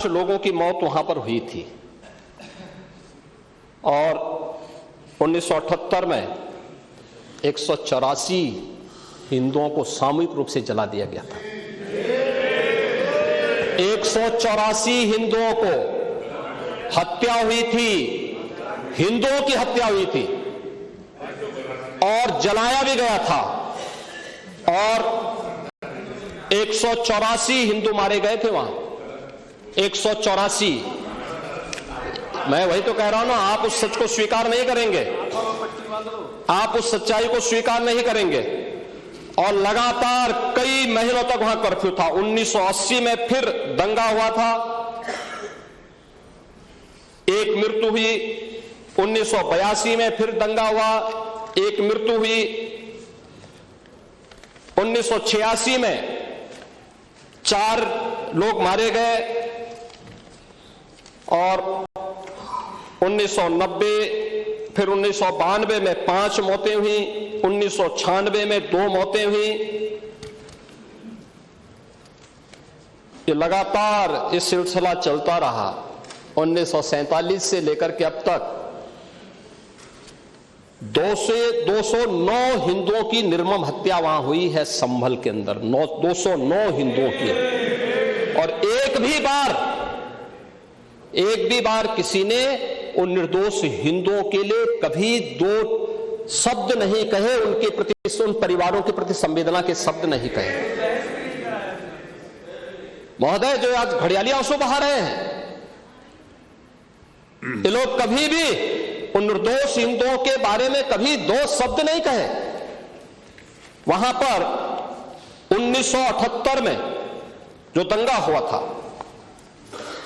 लोगों की मौत वहां पर हुई थी और 1978 में 184 हिंदुओं को सामूहिक रूप से जला दिया गया था। 184 हिंदुओं को हत्या हुई थी, हिंदुओं की हत्या हुई थी और जलाया भी गया था और 184 हिंदू मारे गए थे वहां। 184। मैं वही तो कह रहा हूं ना, आप उस सच को स्वीकार नहीं करेंगे, आप उस सच्चाई को स्वीकार नहीं करेंगे और लगातार कई महीनों तक वहां कर्फ्यू था। 1980 में फिर दंगा हुआ था, एक मृत्यु हुई। 1982 में फिर दंगा हुआ, एक मृत्यु हुई। 1986 में 4 लोग मारे गए और 1990 फिर 1992 में 5 मौतें हुई, 1996 में 2 मौतें हुई। ये लगातार ये सिलसिला चलता रहा। 1947 से लेकर के अब तक 209 हिंदुओं की निर्मम हत्या वहां हुई है संभल के अंदर। 209 हिंदुओं की, और एक भी बार किसी ने उन निर्दोष हिंदुओं के लिए कभी 2 शब्द नहीं कहे, उनके प्रति, उन परिवारों के प्रति संवेदना के शब्द नहीं कहे। महोदय, जो आज घड़ियाली आंसू बहा रहे हैं, ये लोग कभी भी उन निर्दोष हिंदुओं के बारे में कभी 2 शब्द नहीं कहे। वहां पर 1978 में जो दंगा हुआ था,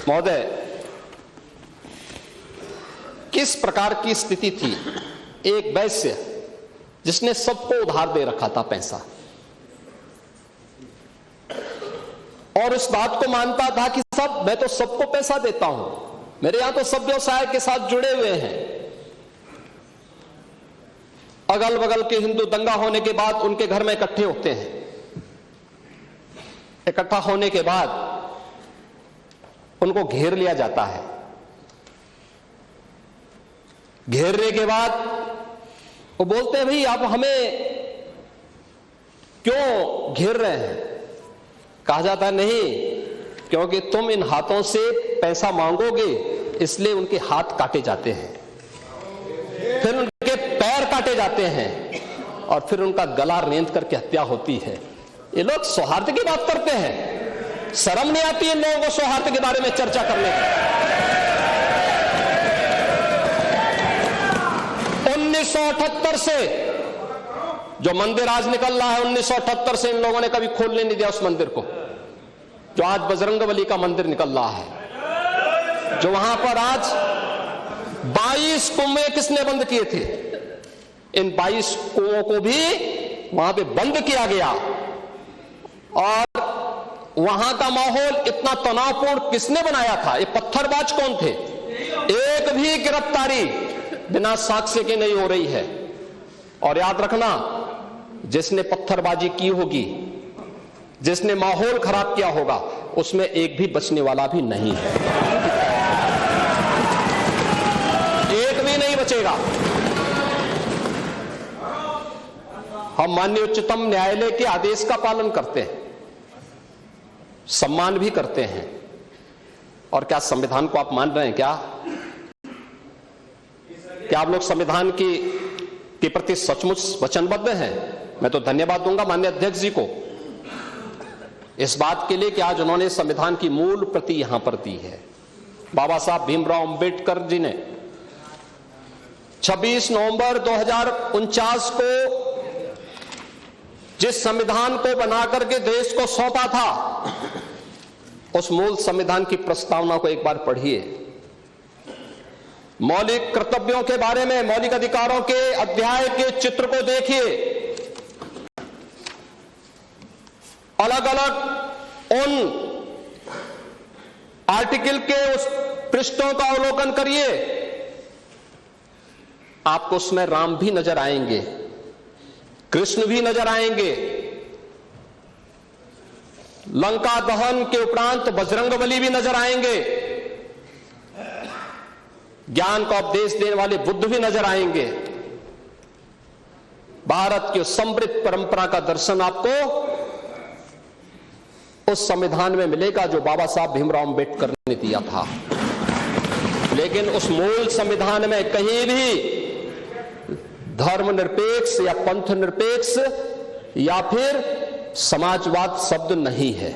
महोदय, किस प्रकार की स्थिति थी। एक वैश्य जिसने सबको उधार दे रखा था पैसा, और उस बात को मानता था कि मैं तो सबको पैसा देता हूं, मेरे यहां तो सब व्यवसाय के साथ जुड़े हुए हैं। अगल बगल के हिंदू दंगा होने के बाद उनके घर में इकट्ठे होते हैं। इकट्ठा होने के बाद उनको घेर लिया जाता है। घेरने के बाद वो बोलते हैं, भाई आप हमें क्यों घेर रहे हैं? कहा जाता है, नहीं, क्योंकि तुम इन हाथों से पैसा मांगोगे, इसलिए उनके हाथ काटे जाते हैं, फिर उनके पैर काटे जाते हैं और फिर उनका गला रेंद करके हत्या होती है। ये लोग सौहार्द की बात करते हैं, शर्म नहीं आती इन लोगों को सौहार्द के बारे में चर्चा करने की। 1978 से जो मंदिर आज निकल रहा है, 1978 से इन लोगों ने कभी खोलने नहीं दिया उस मंदिर को, जो आज बजरंगबली का मंदिर निकल रहा है, जो वहां पर आज 22 कुएं किसने बंद किए थे? इन 22 कुओं को भी वहां पे बंद किया गया और वहां का माहौल इतना तनावपूर्ण किसने बनाया था? ये पत्थरबाज कौन थे? एक भी गिरफ्तारी बिना साक्ष्य के नहीं हो रही है। और याद रखना, जिसने पत्थरबाजी की होगी, जिसने माहौल खराब किया होगा, उसमें एक भी बचने वाला भी नहीं है, एक भी नहीं बचेगा। हम माननीय उच्चतम न्यायालय के आदेश का पालन करते हैं, सम्मान भी करते हैं। और क्या संविधान को आप मान रहे हैं? क्या आप लोग संविधान के प्रति सचमुच वचनबद्ध हैं? मैं तो धन्यवाद दूंगा माननीय अध्यक्ष जी को इस बात के लिए कि आज उन्होंने संविधान की मूल प्रति यहां पर दी है। बाबा साहब भीमराव अंबेडकर जी ने 26 नवंबर 2049 को जिस संविधान को बनाकर के देश को सौंपा था, उस मूल संविधान की प्रस्तावना को एक बार पढ़िए। मौलिक कर्तव्यों के बारे में, मौलिक अधिकारों के अध्याय के चित्र को देखिए। अलग अलग उन आर्टिकल के उस पृष्ठों का अवलोकन करिए, आपको उसमें राम भी नजर आएंगे, कृष्ण भी नजर आएंगे, लंका दहन के उपरांत बजरंगबली भी नजर आएंगे, ज्ञान का उपदेश देने वाले बुद्ध भी नजर आएंगे। भारत की उस समृद्ध परंपरा का दर्शन आपको उस संविधान में मिलेगा जो बाबा साहब भीमराव अंबेडकर ने दिया था। लेकिन उस मूल संविधान में कहीं भी धर्मनिरपेक्ष या पंथ निरपेक्ष या फिर समाजवाद शब्द नहीं है,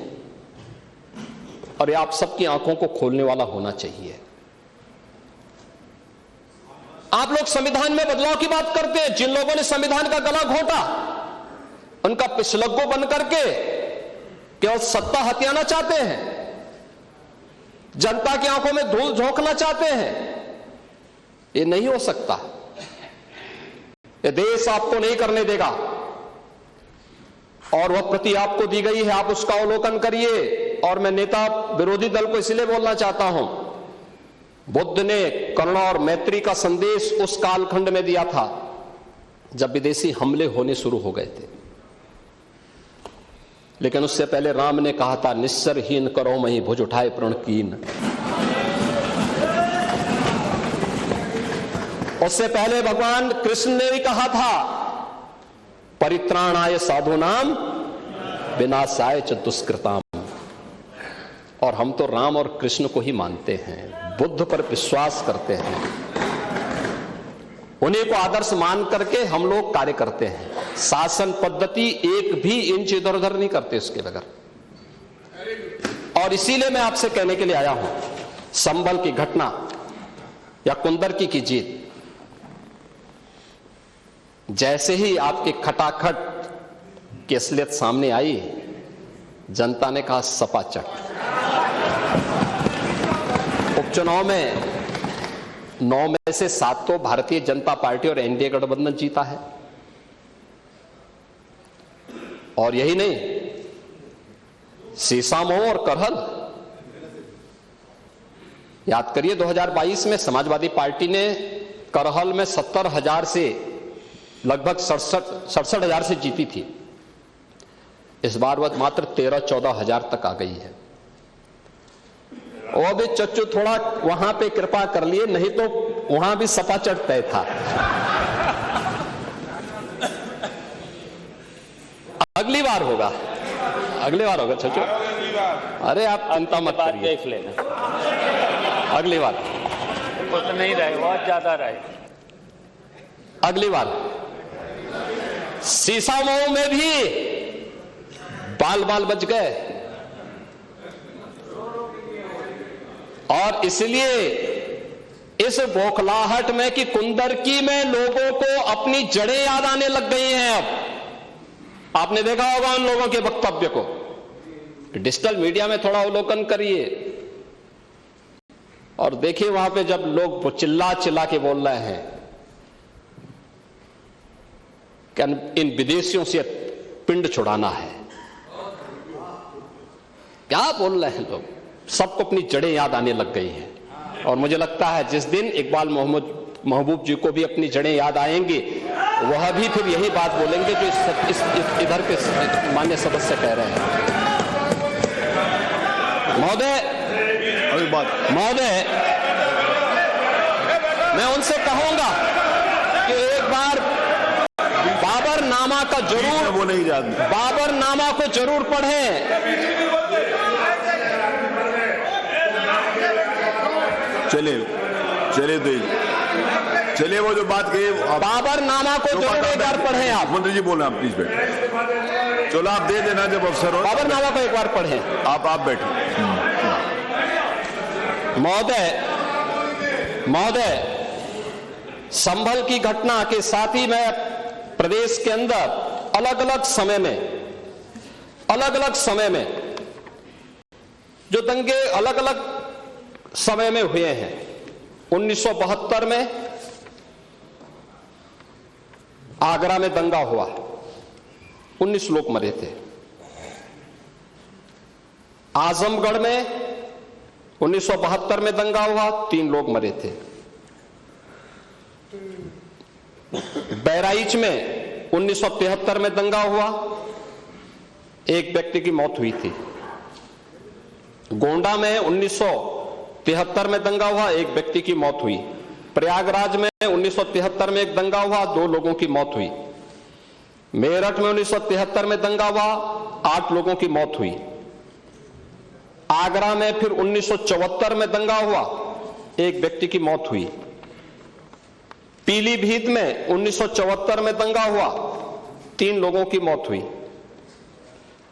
और ये आप सबकी आंखों को खोलने वाला होना चाहिए। आप लोग संविधान में बदलाव की बात करते हैं। जिन लोगों ने संविधान का गला घोंटा, उनका पिछलग्गो बन करके केवल सत्ता हथियाना चाहते हैं, जनता की आंखों में धूल झोंकना चाहते हैं। ये नहीं हो सकता। ये देश आपको नहीं करने देगा, और वह प्रति आपको दी गई है, आप उसका अवलोकन करिए। और मैं नेता विरोधी दल को इसलिए बोलना चाहता हूं, बुद्ध ने करुणा और मैत्री का संदेश उस कालखंड में दिया था जब विदेशी हमले होने शुरू हो गए थे। लेकिन उससे पहले राम ने कहा था, निस्सरहीन करो मही भुज उठाए प्रण कीन। उससे पहले भगवान कृष्ण ने भी कहा था, परित्राणाय साधूनाम विनाशाय च दुष्कृताम। और हम तो राम और कृष्ण को ही मानते हैं, बुद्ध पर विश्वास करते हैं, उन्हीं को आदर्श मान करके हम लोग कार्य करते हैं। शासन पद्धति एक भी इंच इधर उधर नहीं करते उसके बगैर। और इसीलिए मैं आपसे कहने के लिए आया हूं, संभल की घटना या कुंदरकी की जीत, जैसे ही आपके खटाखट की असलियत सामने आई, जनता ने कहा सपाचट। उपचुनाव में 9 में से 7 तो भारतीय जनता पार्टी और एनडीए गठबंधन जीता है। और यही नहीं, सीसामऊ और करहल, याद करिए 2022 में समाजवादी पार्टी ने करहल में 70,000 से लगभग 67,000 से जीती थी। इस बार वह मात्र 13-14,000 तक आ गई है। और भी चच्चू थोड़ा वहां पे कृपा कर लिए, नहीं तो वहां भी सपाचट तय था। अगली बार होगा, अगली बार होगा चच्चू। अरे आप चिंता मत करिए, देख लेना अगली बार कुछ नहीं रहे, बहुत ज्यादा रहे। अगली बार सीसामऊ में भी बाल बाल बच गए। और इसलिए इस बौखलाहट में कि कुंदरकी में लोगों को अपनी जड़ें याद आने लग गई हैं। अब आपने देखा होगा उन लोगों के वक्तव्य को, डिजिटल मीडिया में थोड़ा अवलोकन करिए और देखिए वहां पे जब लोग चिल्ला चिल्ला के बोल रहे हैं कि इन विदेशियों से पिंड छुड़ाना है, क्या बोल रहे हैं लोग, सबको अपनी जड़ें याद आने लग गई हैं। और मुझे लगता है जिस दिन इकबाल महबूब जी को भी अपनी जड़ें याद आएंगी, वह भी फिर यही बात बोलेंगे जो इधर के मान्य सदस्य कह रहे हैं। महोदय, मैं उनसे कहूंगा कि एक बार बाबरनामा का जरूर, बाबरनामा को जरूर पढ़ें। चलिए वो जो बात कही, बाबरनामा को जरूर एक बार पढ़ें आप। मंत्री जी बोल रहे हैं, आप प्लीज बैठे। चलो आप दे देना जब अवसर हो, बाबरनामा को एक बार पढ़ें। आप बैठे। महोदय, संभल की घटना के साथ ही मैं प्रदेश के अंदर अलग अलग समय में जो दंगे अलग अलग समय में हुए हैं, 1972 में आगरा में दंगा हुआ, 19 लोग मरे थे। आजमगढ़ में 1972 में दंगा हुआ, 3 लोग मरे थे। बहराइच में 1973 में दंगा हुआ, 1 व्यक्ति की मौत हुई थी। गोंडा में 1973 में दंगा हुआ, एक व्यक्ति की मौत हुई। प्रयागराज में 1973 में एक दंगा हुआ, 2 लोगों की मौत हुई। मेरठ में 1973 में दंगा हुआ, 8 लोगों की मौत हुई। आगरा में फिर 1974 में दंगा हुआ, 1 व्यक्ति की मौत हुई। पीलीभीत में 1974 में दंगा हुआ, 3 लोगों की मौत हुई।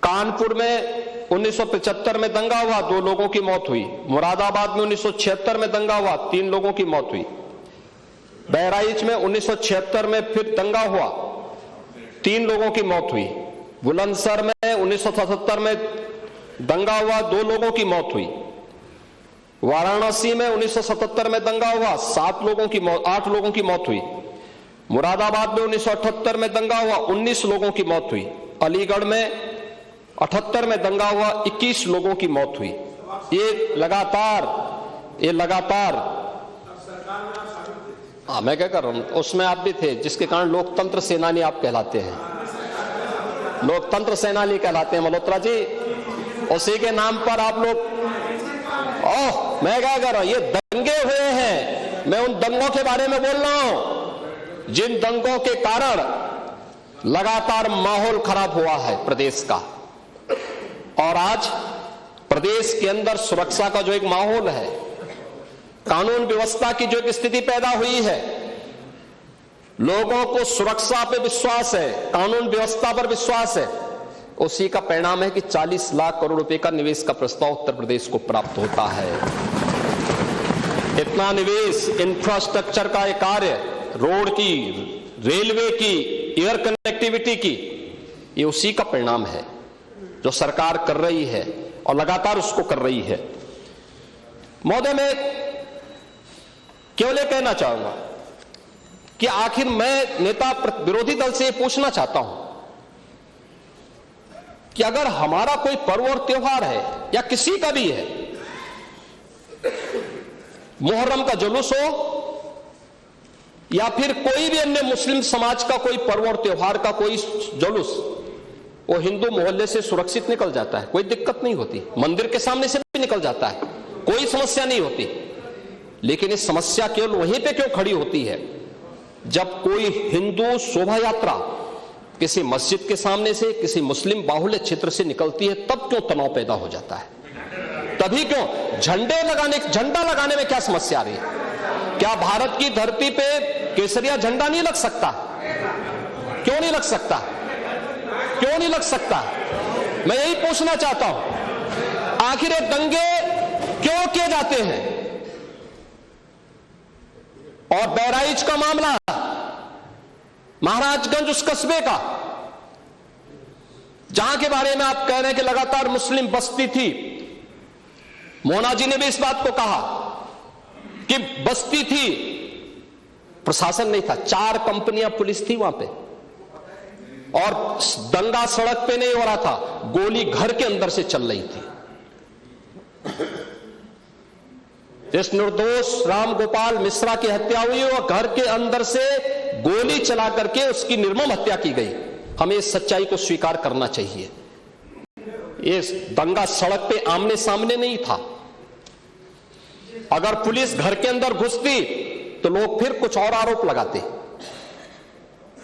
कानपुर में 1975 में दंगा हुआ, 2 लोगों की मौत हुई। मुरादाबाद में 1976 में दंगा हुआ, 3 लोगों की मौत हुई। बहराइच में 1976 में फिर दंगा हुआ, 3 लोगों की मौत हुई। बुलंदशहर में 1977 में दंगा हुआ, 2 लोगों की मौत हुई। वाराणसी में 1977 में दंगा हुआ, 8 लोगों की मौत हुई। मुरादाबाद में 1978 में दंगा हुआ, 19 लोगों की मौत हुई। अलीगढ़ में 78 में दंगा हुआ, 21 लोगों की मौत हुई। ये लगातार मैं क्या कर रहा हूं, उसमें आप भी थे, जिसके कारण लोकतंत्र सेनानी आप कहलाते हैं, लोकतंत्र सेनानी कहलाते हैं मल्होत्रा जी। उसी के नाम पर आप लोग मैं क्या कर रहा हूं, ये दंगे हुए हैं, मैं उन दंगों के बारे में बोल रहा हूं जिन दंगों के कारण लगातार माहौल खराब हुआ है प्रदेश का। और आज प्रदेश के अंदर सुरक्षा का जो एक माहौल है, कानून व्यवस्था की जो एक स्थिति पैदा हुई है, लोगों को सुरक्षा पे विश्वास है, कानून व्यवस्था पर विश्वास है, उसी का परिणाम है कि 40 लाख करोड़ रुपए का निवेश का प्रस्ताव उत्तर प्रदेश को प्राप्त होता है। इतना निवेश, इंफ्रास्ट्रक्चर का एक कार्य, रोड की, रेलवे की, एयर कनेक्टिविटी की, ये उसी का परिणाम है जो सरकार कर रही है और लगातार उसको कर रही है। महोदय, मैं केवल ये कहना चाहूंगा कि आखिर मैं नेता विरोधी दल से पूछना चाहता हूं कि अगर हमारा कोई पर्व और त्योहार है या किसी का भी है, मुहर्रम का जुलूस हो या फिर कोई भी अन्य मुस्लिम समाज का कोई पर्व और त्योहार का कोई जुलूस, वो हिंदू मोहल्ले से सुरक्षित निकल जाता है, कोई दिक्कत नहीं होती, मंदिर के सामने से भी निकल जाता है, कोई समस्या नहीं होती। लेकिन ये समस्या केवल वहीं पे क्यों खड़ी होती है जब कोई हिंदू शोभा यात्रा किसी मस्जिद के सामने से, किसी मुस्लिम बाहुल्य क्षेत्र से निकलती है, तब क्यों तनाव पैदा हो जाता है? तभी क्यों झंडा लगाने में क्या समस्या आ रही है? क्या भारत की धरती पे केसरिया झंडा नहीं लग सकता? क्यों नहीं लग सकता? क्यों नहीं लग सकता? मैं यही पूछना चाहता हूं, आखिर ये दंगे क्यों किए जाते हैं? और बहराइच का मामला, महाराजगंज उस कस्बे का, जहां के बारे में आप कह रहे हैं कि लगातार मुस्लिम बस्ती थी, मोना जी ने भी इस बात को कहा कि बस्ती थी, प्रशासन नहीं था, 4 कंपनियां पुलिस थी वहां पे, और दंगा सड़क पे नहीं हो रहा था, गोली घर के अंदर से चल रही थी। जिस निर्दोष राम गोपाल मिश्रा की हत्या हुई, और घर के अंदर से गोली चला करके उसकी निर्मम हत्या की गई। हमें इस सच्चाई को स्वीकार करना चाहिए। ये दंगा सड़क पे आमने सामने नहीं था। अगर पुलिस घर के अंदर घुसती तो लोग फिर कुछ और आरोप लगाते।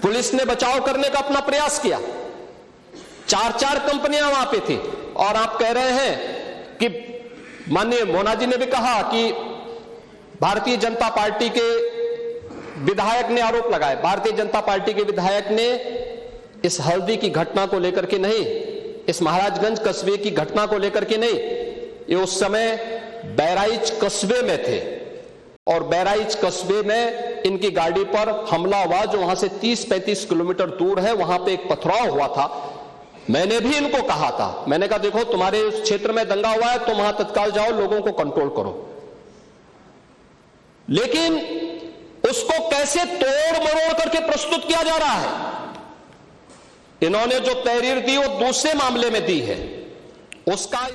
पुलिस ने बचाव करने का अपना प्रयास किया, 4 कंपनियां वहां पे थी, और आप कह रहे हैं कि माननीय मोना जी ने भी कहा कि भारतीय जनता पार्टी के विधायक ने आरोप लगाए। भारतीय जनता पार्टी के विधायक ने इस हल्दी की घटना को लेकर के नहीं, इस महाराजगंज कस्बे की घटना को लेकर के नहीं, ये उस समय बहराइच कस्बे में थे, और बहराइच कस्बे में इनकी गाड़ी पर हमला हुआ, जो वहां से 30-35 किलोमीटर दूर है, वहां पे एक पथराव हुआ था। मैंने भी इनको कहा था, मैंने कहा देखो तुम्हारे उस क्षेत्र में दंगा हुआ है, तुम वहां तत्काल जाओ, लोगों को कंट्रोल करो। लेकिन उसको कैसे तोड़ मरोड़ करके प्रस्तुत किया जा रहा है? इन्होंने जो तहरीर दी वो दूसरे मामले में दी है, उसका